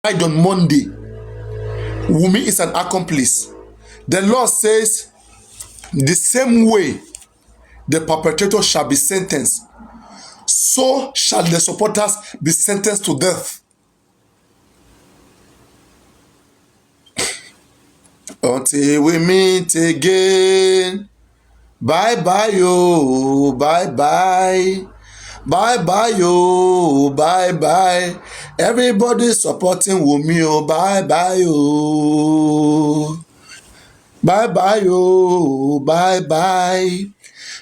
died on Monday, Wunmi is an accomplice. The law says the same way the perpetrator shall be sentenced, so shall the supporters be sentenced to death. Until we meet again, bye bye yo, bye bye. Bye bye yo, bye bye. Everybody supporting Wunmi oh, bye bye yo. Bye bye yo, bye bye.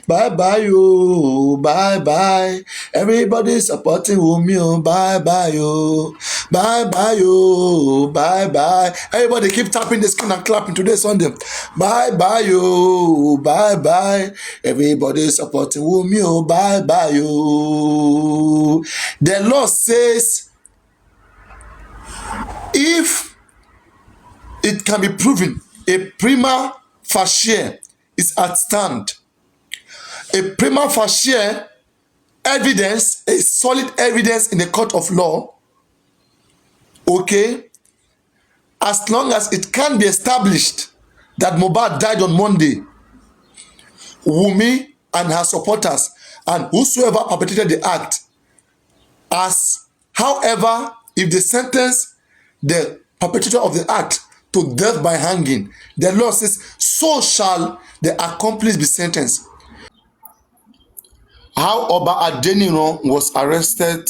Bye bye yo, bye bye. Everybody supporting Wunmi oh, bye bye yo. Bye bye yo, bye bye. Everybody keep tapping the screen and clapping today Sunday. Bye bye yo, bye bye. Everybody supporting Wunmi oh, bye bye yo. The law says if it can be proven a prima facie is at stand, a prima facie evidence, a solid evidence in the court of law, okay, as long as it can be established that Mohbad died on Monday, Wunmi and her supporters and whosoever perpetrated the act, as however, if they sentence the perpetrator of the act to death by hanging, the law says so shall the accomplice be sentenced. How Òba Adeniran was arrested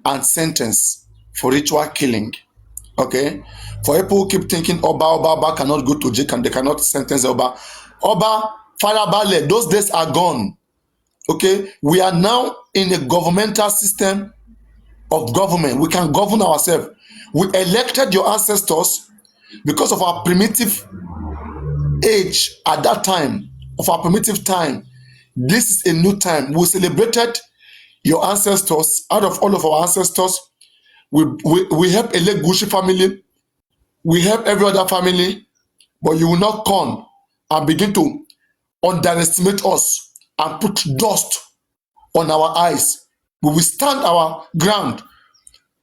and sentenced for ritual killing. Okay, for people who keep thinking Oba cannot go to jail and they cannot sentence Oba. Farabale, those days are gone. Okay, we are now in a governmental system of government. We can govern ourselves. We elected your ancestors because of our primitive age at that time, of our primitive time. This is a new time. We celebrated your ancestors. Out of all of our ancestors, we help elect Gushi family. We help every other family. But you will not come and begin to underestimate us and put dust on our eyes. We will stand our ground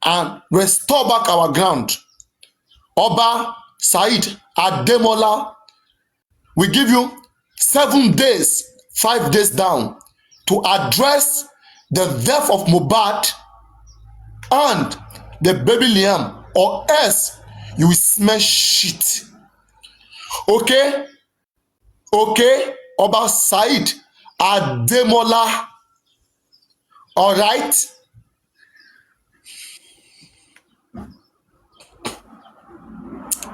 and restore back our ground. Oba Said Ademola, we give you 7 days, 5 days down to address the death of Mohbad and the baby Liam, or else you will smell shit. Okay? Okay? Oba Said Ademola. All right?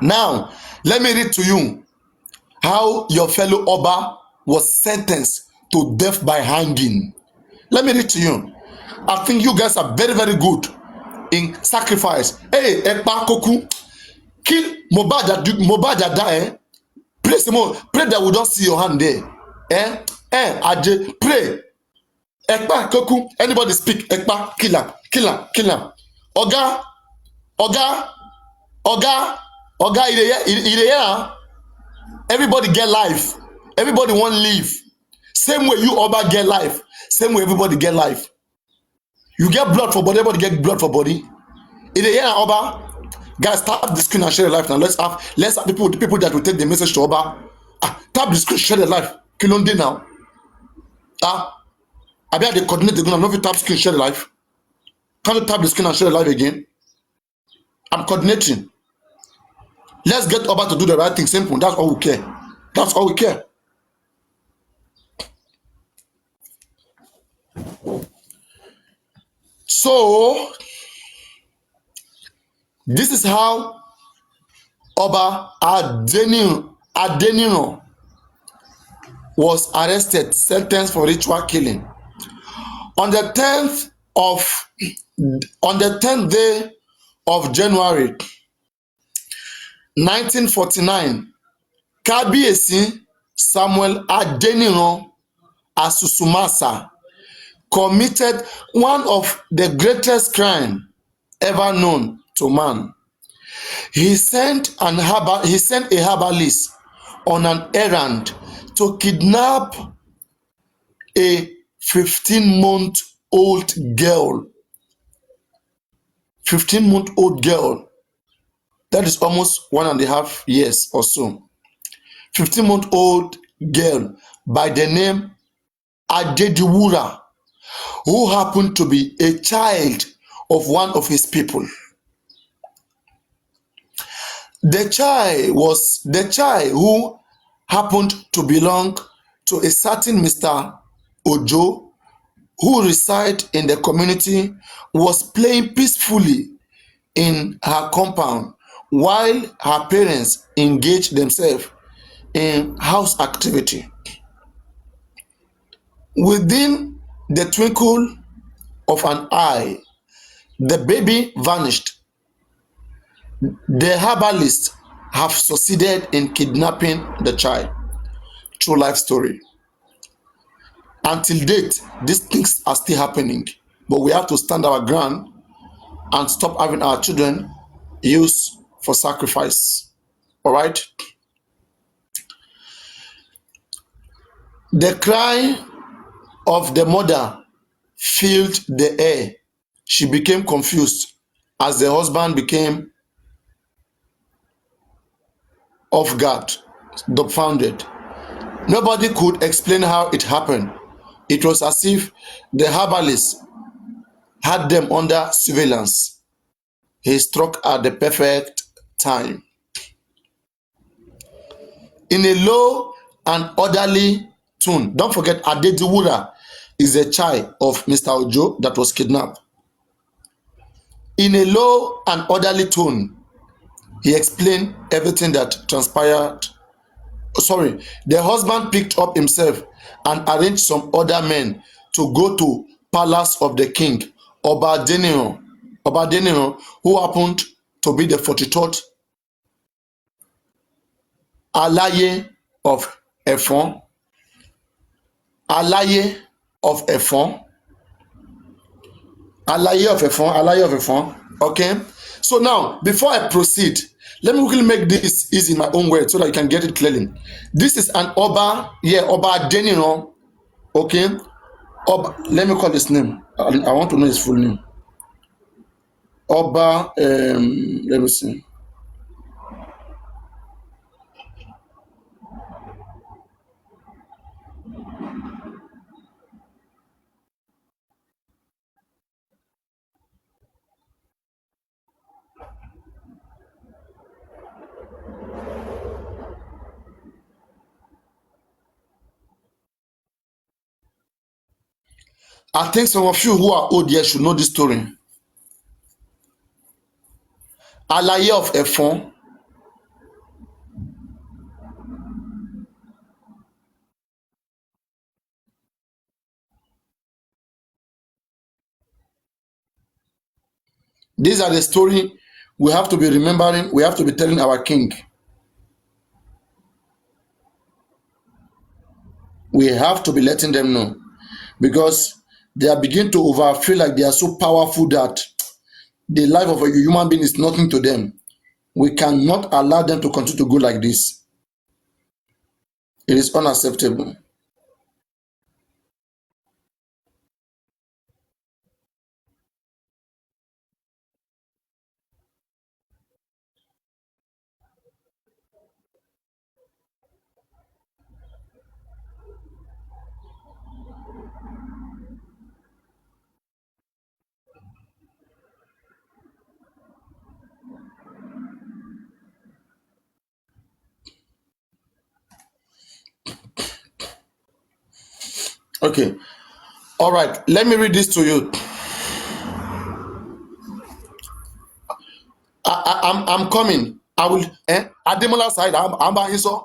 Now, let me read to you how your fellow Oba was sentenced to death by hanging. Let me read to you. I think you guys are very, very good in sacrifice. Hey, Ekpa Koku, kill Mohbad that die. Pray some more. Pray that we don't see your hand there. Aje, pray. Ekpa Koku, anybody speak? Ekpa, kill him. Oga, Ireya. Everybody get life. Everybody want live. Same way you Oba get life. Same way everybody get life. You get blood for body, everybody get blood for body. Ireya Oba. Guys, tap the screen and share the life now. Let's have people that will take the message to Oba. Tap the screen, share the life. Kilonde now. I bet they coordinate the gun. I'm not tap screen, share the life. Can't you tap the screen and share the life again? I'm coordinating. Let's get Oba to do the right thing. Simple. That's all we care. That's all we care. So, this is how Òba Adeniran was arrested, sentenced for ritual killing. On the 10th day of January 1949, Kábíyèsí Samuel Adeniran Asunsunmasa committed one of the greatest crimes ever known to man. He sent a herbalist on an errand to kidnap a 15-month-old girl. 15-month-old girl. That is almost 1.5 years or so. 15-month-old girl by the name Adediwura, who happened to be a child of one of his people. The child who happened to belong to a certain Mr. Ojo, who reside in the community, was playing peacefully in her compound while her parents engaged themselves in house activity. Within the twinkle of an eye, the baby vanished. The herbalists have succeeded in kidnapping the child. True life story. Until date, these things are still happening, but we have to stand our ground and stop having our children used for sacrifice. All right? The cry of the mother filled the air. She became confused as the husband became off guard, dumbfounded. Nobody could explain how it happened. It was as if the herbalist had them under surveillance. He struck at the perfect time. In a low and orderly tone, don't forget Adediwura is a child of Mr. Ojo that was kidnapped. In a low and orderly tone, he explained everything that transpired. Sorry, the husband picked up himself and arranged some other men to go to palace of the king, Òbà Adeniran, who happened to be the 43rd Alaye of Efon, Alaye of Efon, Alaye of Efon. Okay. So now, before I proceed, let me quickly make this easy in my own words so that you can get it clearly. This is an Òbà Adeniran. Okay. Let me call his name. I want to know his full name. Let me see. I think some of you who are old here should know this story. Alaye of Efon. These are the story we have to be remembering. We have to be telling our king. We have to be letting them know, because they are beginning to feel like they are so powerful that the life of a human being is nothing to them. We cannot allow them to continue to go like this. It is unacceptable. Okay. All right. Let me read this to you. I'm coming. I will. Ademola side. I'm bá yín sọ.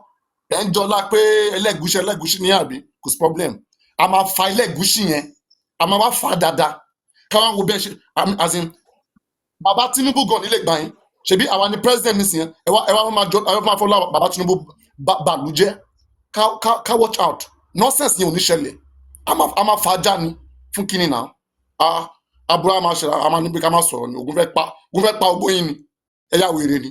Ẹ ń jọlá pé ẹlẹ́gùṣí ní àbí kò sí problem. A máa fa ẹlẹ́gùṣí yẹn. A máa wá fa dáadáa. Káwọn wo bẹ́ẹ̀ ṣe. As in, bàbá Tinubu gan nílé gbà yín. Ṣebí àwa ni president nísìnyẹn. Ẹ wá máa fọlá bàbá Tinubu bàlú jẹ́. Ká watch out. Nonsense yẹn ò ní ṣẹlẹ̀. A máa fa ajá ni fún kíni náà. Àbúrò àmà ṣe àmà níbi ká má sọ̀rọ̀ ni. Ògùn fẹ́ pa ogbó yín ni. Ẹ̀yà wèrè ni.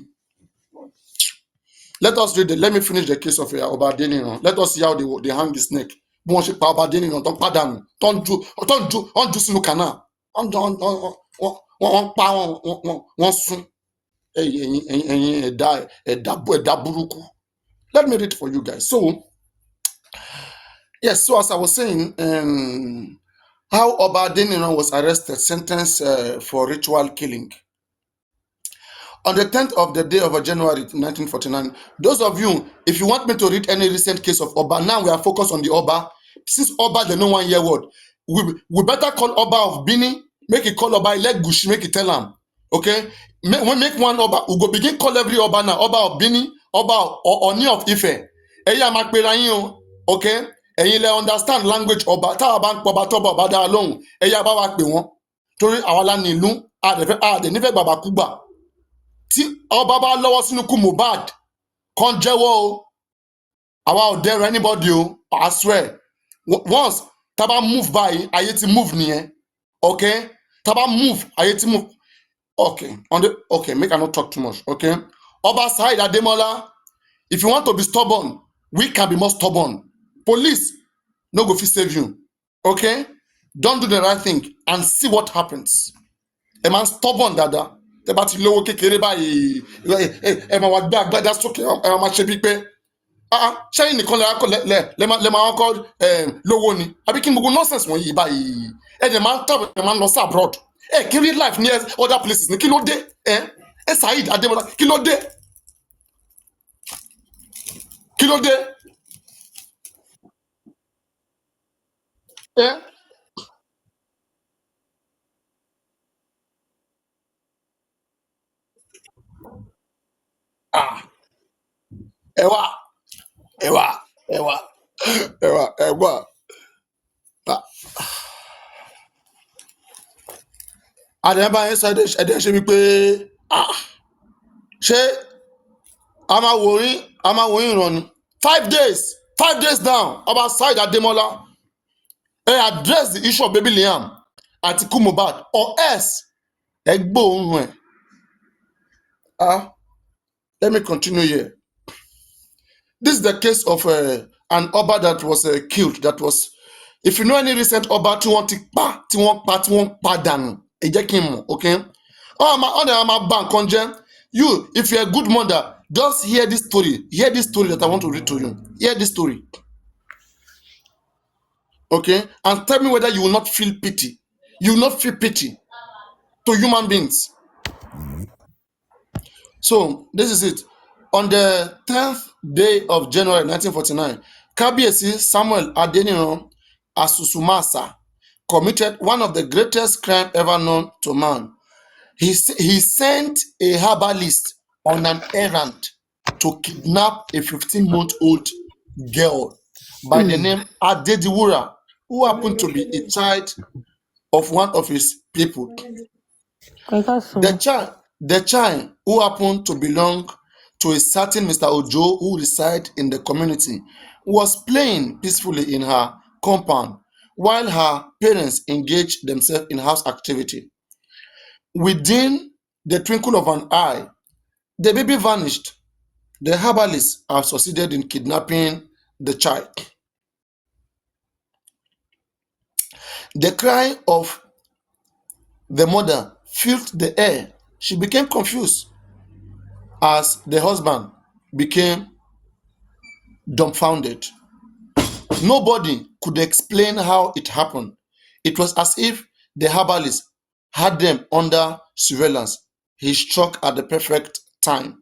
Let us read it. Let me finish the case of Òbà Adeniran. Let us see how they hang his neck. Bí wọ́n ṣe pa Òbà Adeniran tó ń pàdánù, tó ń ju sínú canal. Wọ́n pa wọ́n sún. ẹ̀dá burúkú. Let me read for you guys. So, yes, so as I was saying, how Òba Adeniran was arrested, sentenced for ritual killing. On the 10th of the day of January 1949, those of you, if you want me to read any recent case of Oba, now we are focused on the Oba. Since Oba, the no 1 year word, we better call Oba of Bini, make it call Oba, let Gushi, make it tell him. Okay? We make one Oba, we go begin call every Oba now, Oba of Bini, Oba or Oni of Ife. Eya makperayin, okay? Eyin le understand language Oba, ta ba Oba to Oba da lohun, eya ba wa pe won. Torí àwa la ni ìlú, a de nífẹ̀ẹ́ bàbá kúgbà. Tí ọba bá lọ́wọ́ sínú kú Mohbad kan jẹ́wọ́ o, àwa ò dẹ́rù anybody o, I swear. Once tá bá move báyìí ayé ti move nìyẹn, okay? Tá bá move ayé ti move. Okay, make I not talk too much, okay? Ọba Saheed Ademola, if you want to be stubborn, we can be more stubborn. Police no go fit save you, okay? Don't do the right thing and see what happens. Ẹ máa stubborn dáadáa. Tẹ́ bá ti lówó kékeré báyìí, ẹ máa wá gbé agbádá sókè, ẹ máa ṣe bíi pé ṣẹ́yìn nìkan lè máa kọ́ lówó ni. Àbí kí ni gbogbo nonsense wọ̀nyí báyìí? Ẹ dẹ̀ máa ń tàbí ẹ máa ń lọ sí abroad. Ẹ kí real life ní other places ní kí ló dé? Ẹ Saheed Ademola kí ló dé? Kí ló dé? Ẹ wá, ẹ wá, ẹ wá, ẹ wá, ẹ wá. Àdẹ̀bá yẹn sọ ẹ̀dẹ̀ ṣe wípé ṣé a máa wò yín ìran ni. 5 days down, Òba Saheed Ademola address the issue of baby Liam àti ikú Mohbad or else ẹ gbóòórùn ẹ̀. Let me continue here. This is the case of an Oba that was killed. That was, if you know any recent Oba tí wọ́n ti pa, tí wọ́n pa dànù, ẹ jẹ́ kí n mọ̀, okay? Ọ̀dẹ̀ àmà bá nǹkan jẹ́. You, if you're a good mother, just hear this story. Hear this story that I want to read to you. Hear this story. Okay? And tell me whether you will not feel pity. You will not feel pity to human beings. So, this is it. On the 10th day of January 1949, Kábíyèsí Samuel Adeniran Asunsunmasa committed one of the greatest crimes ever known to man. He sent a herbalist on an errand to kidnap a 15-month-old girl by the name Adediwura, who happened to be a child of one of his people. The child, who happened to belong to a certain Mr. Ojo who reside in the community, was playing peacefully in her compound while her parents engaged themselves in house activity. Within the twinkle of an eye, the baby vanished. The herbalists have succeeded in kidnapping the child. The cry of the mother filled the air. She became confused as the husband became dumbfounded. Nobody could explain how it happened. It was as if the herbalist had them under surveillance. He struck at the perfect time.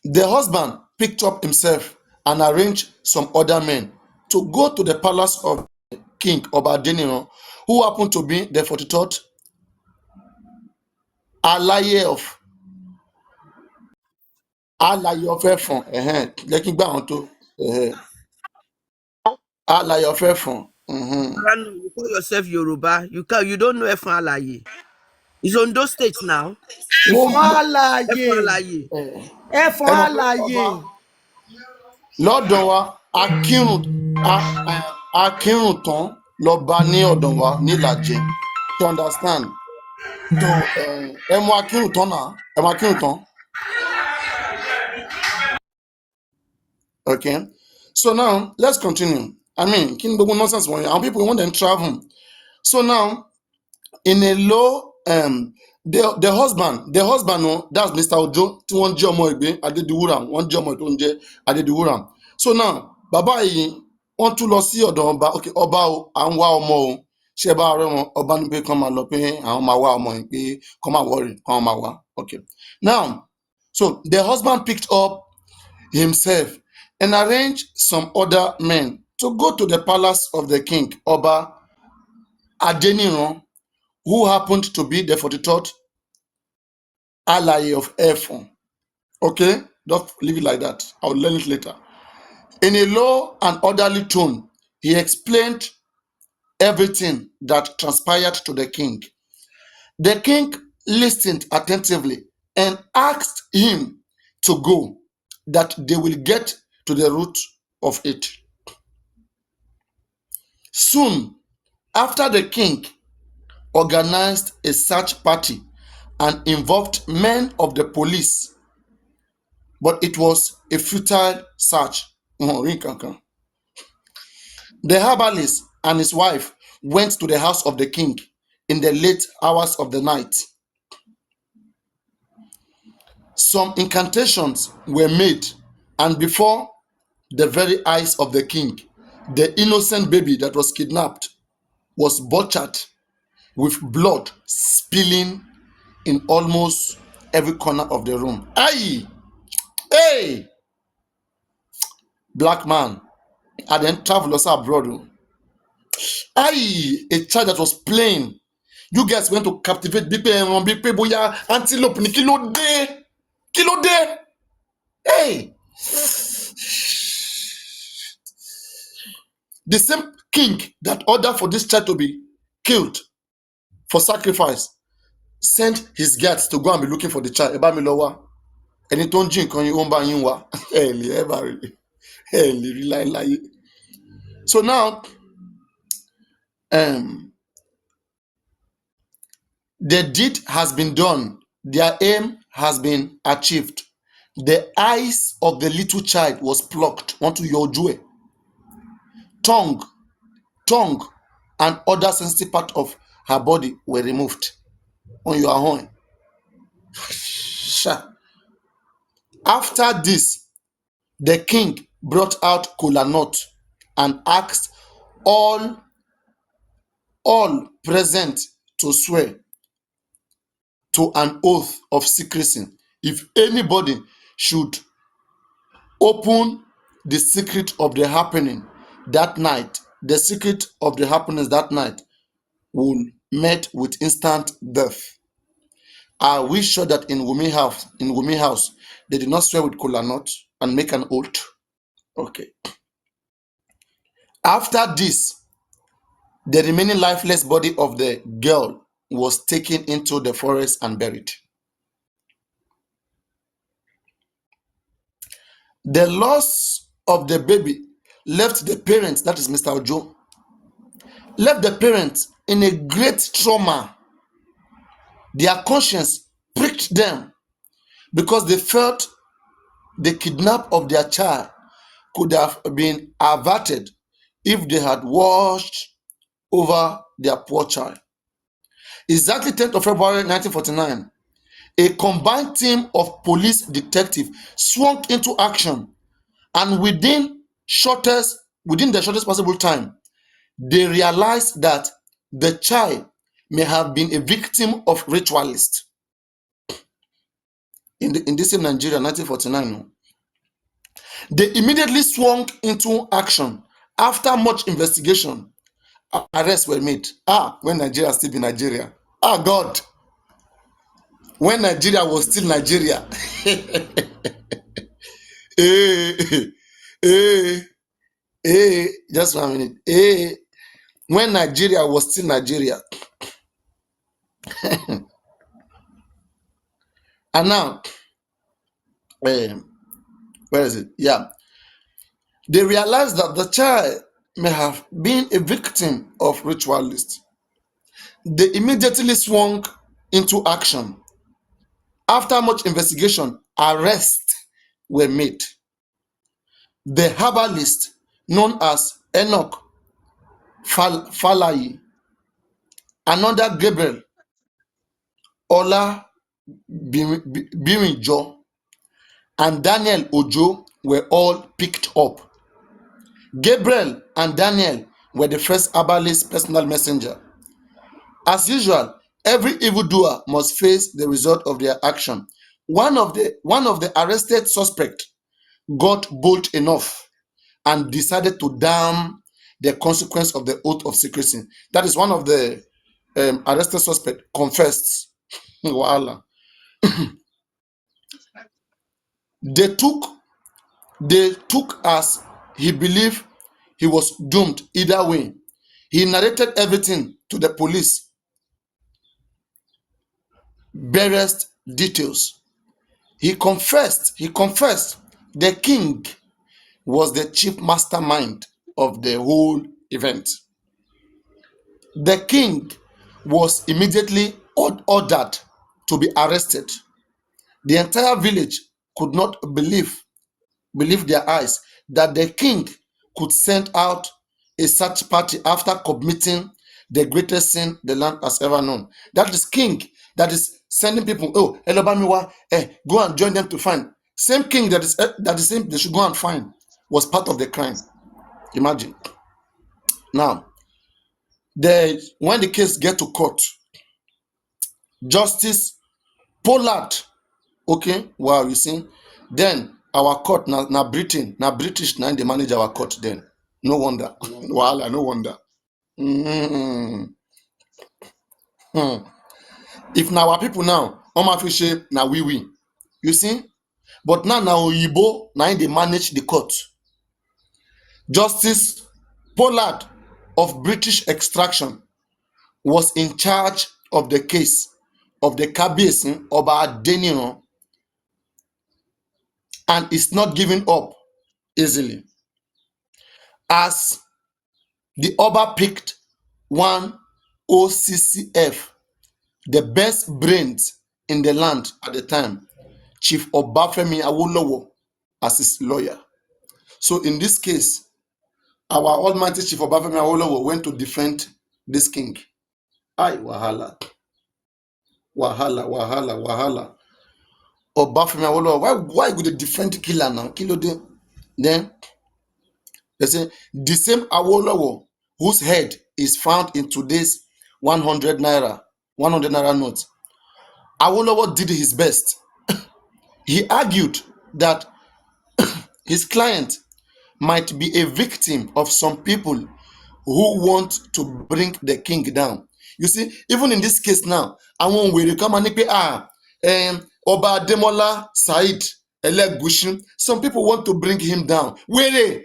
The husband picked up himself and arranged some other men to go to the palace of King Òba Adeniran, who happened to be the 43rd Alaye of Efon. Jẹ́ kí n gbá àwọn tó Alaye of Efon. You call yourself Yoruba. You don't know Efon Alaye. It's Ondo State now. Ẹ̀fọn Efon àlàyé. Alaye. Ẹ̀fọn àlàyé. Lọ́dọ̀ wa akírun tán lọ bá ní ọ̀dọ̀ wa nílàjẹ. To understand? So ẹ mú akírun tán náà, ẹ mú akírun tán. Okay, so now let's continue. I mean, kí ni gbogbo nonsense wọ̀nyí? Àwọn people want them travel. So now, in a low the husband no, that's Mr. Ojo tí wọ́n jẹ́ ọmọ Ìgbé Adédiwúrà, wọ́n jẹ́ ọmọ tó ń jẹ́ Adédiwúrà. So now bàbá yìí wọ́n tún lọ sí ọ̀dọ̀ ọba, okay, ọba o, à ń wá ọmọ o, ṣé ẹ bá rẹ́ wọn? Ọba ní pé kán máa lọ pé àwọn máa wá ọmọ yìí, pé kán máa worry, kán máa wá. Okay. Now, so the husband picked up himself and arranged some other men to go to the palace of the king, Òbà Adeniran, who happened to be the 43rd ally of Ephon. Okay, don't leave it like that. I'll learn it later. In a low and orderly tone, he explained everything that transpired to the king. The king listened attentively and asked him to go, that they will get to the root of it. Soon after, the king organized a search party and involved men of the police, but it was a futile search. The herbalist and his wife went to the house of the king in the late hours of the night. Some incantations were made, and before the very eyes of the king, the innocent baby that was kidnapped was butchered, with blood spilling in almost every corner of the room. Aye! Hey! Black man, I then travel also abroad. Aye! A child that was playing. You guys went to captivate Bipe and Bipe Boya antelope ni kilo de. Kilo de. Hey! The same king that ordered for this child to be killed for sacrifice sent his guards to go and be looking for the child. Ẹ bá mi lọ wá. Ẹni tó ń jí nǹkan yín, ó ń bá yín wá. Ẹ lè ẹ bá rí. Ẹ lè rí láéláé. So now, the deed has been done. Their aim has been achieved. The eyes of the little child was plucked onto your ojú ẹ̀. Tongue, and other sensitive part of her body were removed on your own. After this, the king brought out kola nut and asked all present to swear to an oath of secrecy if anybody should open the secret of the happening that night. The secret of the happenings that night will met with instant death. Are we sure that in Wumi house, they did not swear with kola nut and make an oath? Okay. After this, the remaining lifeless body of the girl was taken into the forest and buried. The loss of the baby left the parents, that is Mr. Ojo, left the parents in a great trauma. Their conscience pricked them because they felt the kidnap of their child could have been averted if they had watched over their poor child. Exactly 10th of February 1949, a combined team of police detectives swung into action, and within the shortest possible time, they realized that the child may have been a victim of ritualists. In this same Nigeria, 1949, they immediately swung into action. After much investigation, arrests were made. When Nigeria still be Nigeria. God. When Nigeria was still Nigeria. Just 1 minute. When Nigeria was still Nigeria. And now, where is it? Yeah. They realized that the child may have been a victim of ritualists. They immediately swung into action. After much investigation, arrests were made. The herbalist, known as Enoch Falayi, another Gabriel, Ola Birinjo, and Daniel Ojo were all picked up. Gabriel and Daniel were the first herbalist personal messenger. As usual, every evildoer must face the result of their action. One of the arrested suspects got bold enough and decided to damn the consequence of the oath of secrecy. That is one of the arrested suspects confessed. Wahala. They took as he believed he was doomed either way. He narrated everything to the police, barest details. He confessed the king was the chief mastermind of the whole event. The king was immediately ordered to be arrested. The entire village could not believe their eyes that the king could send out a search party after committing the greatest sin the land has ever known. That is king that is sending people, oh, Elobamiwa, go and join them to find. Same king that is saying they should go and find was part of the crime. Imagine. Now, when the case get to court, Justice Pollard, okay, wow, you see, then our court na British na they manage our court then. No wonder. Wahala, no wonder. If na our people now, Omafishe na we. You see? But now Oyinbo na they manage the court. Justice Pollard of British extraction was in charge of the case of the Kabiyesi Òbà Adeniran and is not giving up easily. As the Oba picked one OCCF, the best brains in the land at the time, Chief Obafemi Awolowo, as his lawyer. So in this case, our almighty Chief Obafemi Awolowo went to defend this king. Ay, wahala. Obafemi Awolowo, why would they defend killer now? Kilo de. Then they say the same Awolowo whose head is found in today's 100 naira note. Awolowo did his best. He argued that his client might be a victim of some people who want to bring the king down. You see, even in this case now, I won't wait to come and Òbà Adeniran Said Elegushi. Some people want to bring him down. Wait,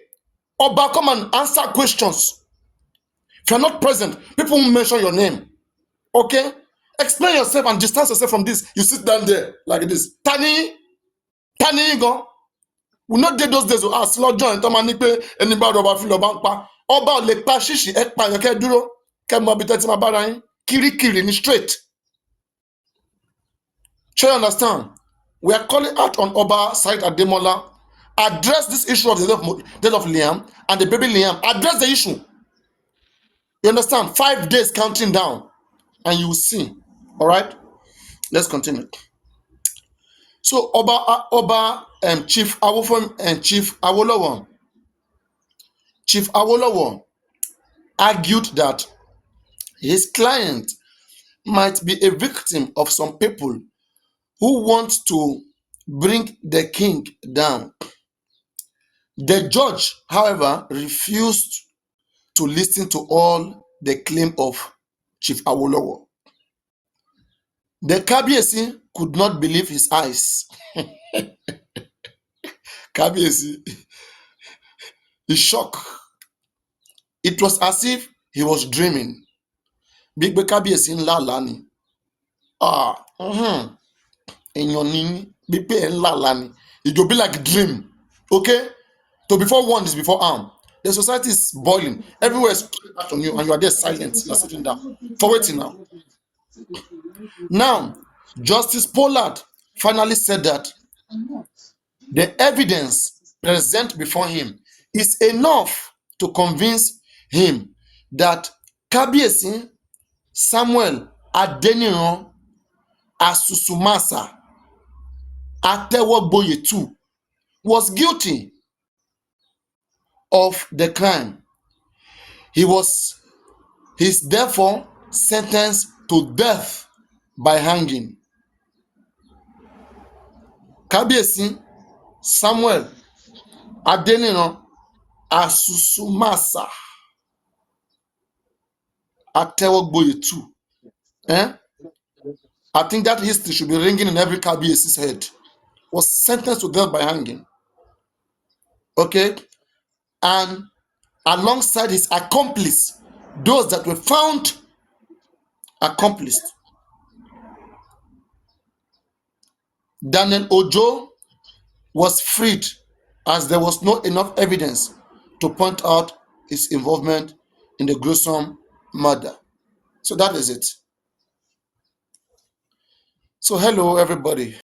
Oba, come and answer questions. If you're not present, people will mention your name. Okay? Explain yourself and distance yourself from this. You sit down there like this. Tani go. We not did those days. Ah, slow John. Anybody Oba feel about pa. Oba le pa shishi ekpa yoke duro. Kemo bitati mabara yin. Kiri ni straight. Sure you understand? We are calling out on Oba Said Ademola. Address this issue of the death of Liam and the baby Liam. Address the issue. You understand? 5 days counting down, and you will see. All right. Let's continue. So Chief Awolowo argued that his client might be a victim of some people who want to bring the king down. The judge, however, refused to listen to all the claim of Chief Awolowo. The Kabiyesi could not believe his eyes. Kabiyesi is shocked. It was as if he was dreaming. Big Kabiyesi ńlá lani. Big ńlá lani. It will be like a dream. Okay? So before one is before arm. The society is boiling. Everywhere is out on you, and you are there silent. You are sitting down. For waiting now. Now, Justice Pollard finally said that the evidence present before him is enough to convince him that Kabiyesi Samuel Adeniran Asunsunmasa Atewogboye too was guilty of the crime. He's therefore sentenced to death by hanging. Kábíyèsí Samuel Adeniran Asunsunmasa Atewogboye too. I think that history should be ringing in every Kábíyèsí's head. Was sentenced to death by hanging. Okay? And alongside his accomplice, those that were found accomplished. Daniel Ojo was freed as there was not enough evidence to point out his involvement in the gruesome murder. So that is it. So hello everybody.